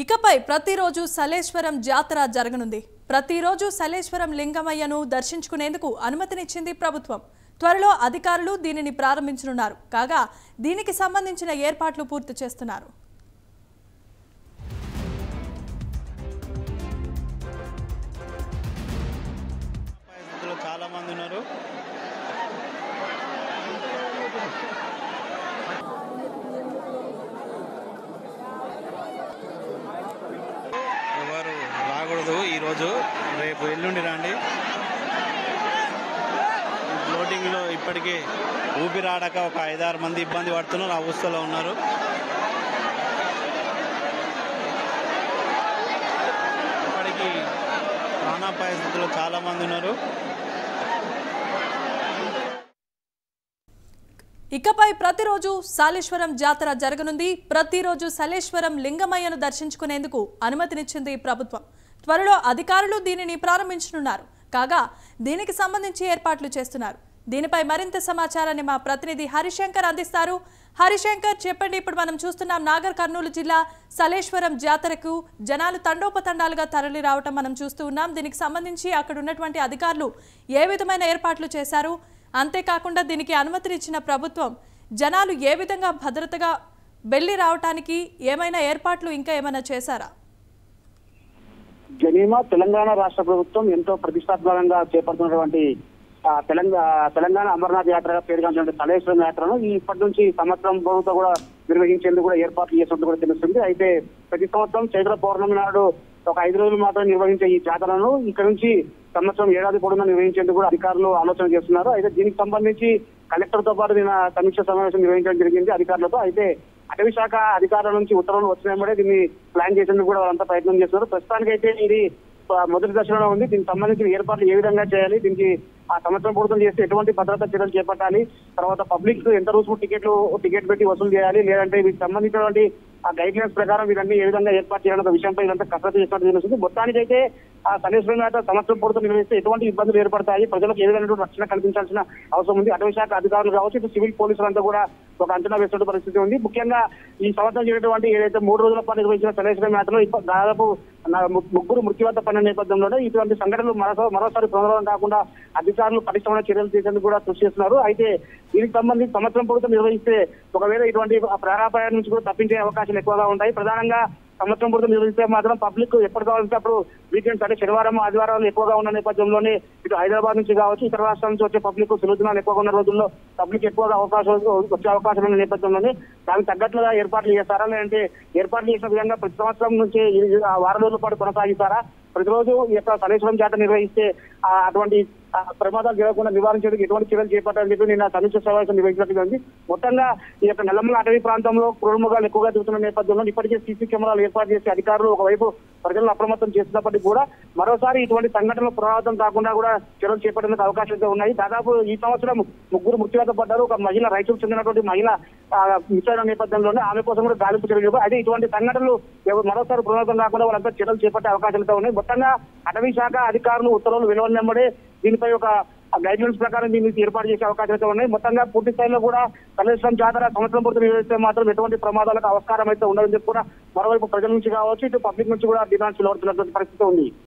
ఇకపై ప్రతిరోజు సలేశ్వరం జాతర జరగనుంది. ప్రతిరోజు సలేశ్వరం లింగమయ్యను దర్శించుకునేందుకు అనుమతినిచ్చింది ప్రభుత్వం. త్వరలో అధికారులు దీనిని ప్రారంభించనున్నారు. కాగా దీనికి సంబంధించిన ఏర్పాట్లు పూర్తి చేస్తున్నారు. చాలా మంది ఉన్నారు. ఎవరు రాకూడదు ఈరోజు, రేపు ఎల్లుండి రండి. ఫ్లోటింగ్లో ఇప్పటికే ఊపిరాడక ఒక 5-6 మంది ఇబ్బంది పడుతున్నారు, అవస్థలో ఉన్నారు. ఇప్పటికీ ప్రాణాపాయ స్థితిలో చాలా మంది ఉన్నారు. ఇకపై ప్రతిరోజు సాలేశ్వరం జాతర జరగనుంది. ప్రతిరోజు సలేశ్వరం లింగమయ్యను దర్శించుకునేందుకు అనుమతినిచ్చింది ప్రభుత్వం. త్వరలో అధికారులు దీనిని ప్రారంభించనున్నారు. కాగా దీనికి సంబంధించి ఏర్పాట్లు చేస్తున్నారు. దీనిపై మరింత సమాచారాన్ని మా ప్రతినిధి హరిశంకర్ అందిస్తారు. హరిశంకర్, చెప్పండి. ఇప్పుడు మనం చూస్తున్నాం నాగర్ కర్నూలు జిల్లా సలేశ్వరం జాతరకు జనాలు తండోపతండాలుగా తరలి రావటం మనం చూస్తూ ఉన్నాం. దీనికి సంబంధించి అక్కడ ఉన్నటువంటి అధికారులు ఏ విధమైన ఏర్పాట్లు చేశారు? అంతేకాకుండా దీనికి అనుమతినిచ్చిన ప్రభుత్వం జనాలు ఏ విధంగా భద్రతగా వెళ్లి రావటానికి ఏమైనా ఏర్పాట్లు ఇంకా ఏమైనా చేశారా? జనీమా తెలంగాణ రాష్ట్ర ప్రభుత్వం ఎంతో ప్రతిష్టాత్మకంగా చేపడుతున్నటువంటి తెలంగాణ అమర్నాథ్ యాత్రగా పేరుగాంచినటువంటి సలేశ్వరం యాత్రను ఇప్పటి నుంచి సంవత్సరం ప్రభుత్వం కూడా నిర్వహించేందుకు కూడా ఏర్పాట్లు చేసినట్టు కూడా తెలుస్తుంది. అయితే ప్రతి సంవత్సరం చైత్ర పౌర్ణమి నాడు ఒక 5 రోజులు మాత్రం నిర్వహించే ఈ జాతరను ఇక్కడ నుంచి సంవత్సరం ఏడాది పొడవునా నిర్వహించేందుకు కూడా అధికారులు ఆలోచన చేస్తున్నారు. అయితే దీనికి సంబంధించి కలెక్టర్ తో పాటు నిన్న సమీక్ష సమావేశం నిర్వహించడం జరిగింది అధికారులతో. అయితే అటవీ శాఖ అధికారుల నుంచి ఉత్తర్వులు వచ్చినాయే దీన్ని ప్లాన్ చేసేందుకు కూడా వాళ్ళంతా ప్రయత్నం చేస్తున్నారు. ప్రస్తుతానికైతే ఇది మొదటి దశలో ఉంది. దీనికి సంబంధించిన ఏర్పాట్లు ఏ విధంగా చేయాలి, దీనికి ఆ సంవత్సరం పూర్తం చేస్తే ఎటువంటి భద్రతా చర్యలు చేపట్టాలి, తర్వాత పబ్లిక్ ఎంత రుసుము టికెట్ పెట్టి వసూలు చేయాలి, లేదంటే వీటికి సంబంధించినటువంటి ఆ గైడ్ లైన్స్ ప్రకారం ఇవన్నీ ఏ విధంగా ఏర్పాటు చేయాలన్న విషయంపై ఇదంతా కసరత్తు చేసినట్టు తెలుస్తుంది. మొత్తానికైతే ఆ సలేశ్వరం యాత్ర సంవత్సరం పూర్తం నిర్వహిస్తే ఎటువంటి ఇబ్బందులు ఏర్పడతాయి, ప్రజలకు ఏ విధంగా రక్షణ కల్పించాల్సిన అవసరం ఉంది. అటవీ శాఖ అధికారులు కావచ్చు, ఇటు సివిల్ పోలీసులంతా కూడా ఒక అంచనా వేస్తున్న పరిస్థితి ఉంది. ముఖ్యంగా ఈ సంవత్సరం జరిగినటువంటి ఏదైతే 3 రోజుల పాటు నిర్వహించిన సలేశ్వరం యాత్రలో దాదాపు 3 మృత్యువాత పడిన నేపథ్యంలోనే ఇటువంటి సంఘటనలు మరోసారి పునరావృతం కాకుండా అధికారులు పటిష్టమైన చర్యలు చేసేందుకు కూడా కృషి చేస్తున్నారు. అయితే దీనికి సంబంధించి సంవత్సరం పూర్తం నిర్వహిస్తే ఒకవేళ ఇటువంటి ప్రాణాపాయాల నుంచి కూడా తప్పించే అవకాశాలు ఎక్కువగా ఉంటాయి. ప్రధానంగా సంవత్సరం పూర్తం నిర్వహిస్తే మాత్రం పబ్లిక్ ఎప్పుడు కావాలంటే అప్పుడు వీకెండ్స్ అంటే శనివారం ఆదివారాలు ఎక్కువగా ఉన్న నేపథ్యంలోనే ఇటు హైదరాబాద్ నుంచి కావచ్చు, ఇతర రాష్ట్రాల నుంచి వచ్చే పబ్లిక్ సులువుదినాలు ఎక్కువగా ఉన్న రోజుల్లో పబ్లిక్ ఎక్కువగా వచ్చే అవకాశం ఉన్న నేపథ్యంలోనే దానికి తగ్గట్లుగా ఏర్పాట్లు చేస్తారా, లేదంటే ఏర్పాట్లు చేసిన విధంగా ప్రతి సంవత్సరం నుంచి 6 రోజుల పాటు కొనసాగిస్తారా? ప్రతిరోజు ఈ యొక్క సలేశ్వరం జాతర నిర్వహిస్తే అటువంటి ప్రమాదాలు జరగకుండా నివారించేందుకు ఎటువంటి చర్యలు చేపట్టాలని చెప్పి నిన్న సమీక్ష సమావేశం నిర్వహించినట్టుగా ఉంది. మొత్తంగా ఈ యొక్క నల్లమల అటవీ ప్రాంతంలో క్రూరమృగాలు ఎక్కువగా తిరుగుతున్న నేపథ్యంలో ఇప్పటికే సీసీ కెమెరాలు ఏర్పాటు చేసి అధికారులు ఒకవైపు ప్రజలను అప్రమత్తం చేస్తున్నప్పటికీ కూడా మరోసారి ఇటువంటి సంఘటనలు పునరావృతం కాకుండా కూడా చర్యలు చేపట్టేందుకు అవకాశాలు ఉన్నాయి. దాదాపు ఈ సంవత్సరం 3 మృత్యువాత పడ్డారు. ఒక మహిళ రైతుకు చెందినటువంటి మహిళ మిసైన నేపథ్యంలోనే ఆమె కోసం కూడా గాలింపు చర్యలు. అయితే ఇటువంటి సంఘటనలు మరోసారి పునరావృతం కాకుండా వాళ్ళంతా చర్యలు చేపట్టే అవకాశాలతో ఉన్నాయి. మొత్తంగా అటవీ శాఖ అధికారులు ఉత్తర్వులు వెలువడినమ్మడే దీనిపై ఒక గైడ్ లైన్స్ ప్రకారం దీన్ని ఏర్పాటు చేసే అవకాశాలు ఉన్నాయి. మొత్తంగా పూర్తి స్థాయిలో కూడా సలేశ్వరం జాతర సంవత్సరం పూర్తి నిర్వహిస్తే మాత్రం ఎటువంటి ప్రమాదాలకు ఆస్కారం అయితే ఉండదని చెప్పి కూడా మరోవైపు ప్రజల నుంచి కావచ్చు, ఇటు పబ్లిక్ నుంచి కూడా డిమాండ్స్ వెలువడుతున్నటువంటి పరిస్థితి ఉంది.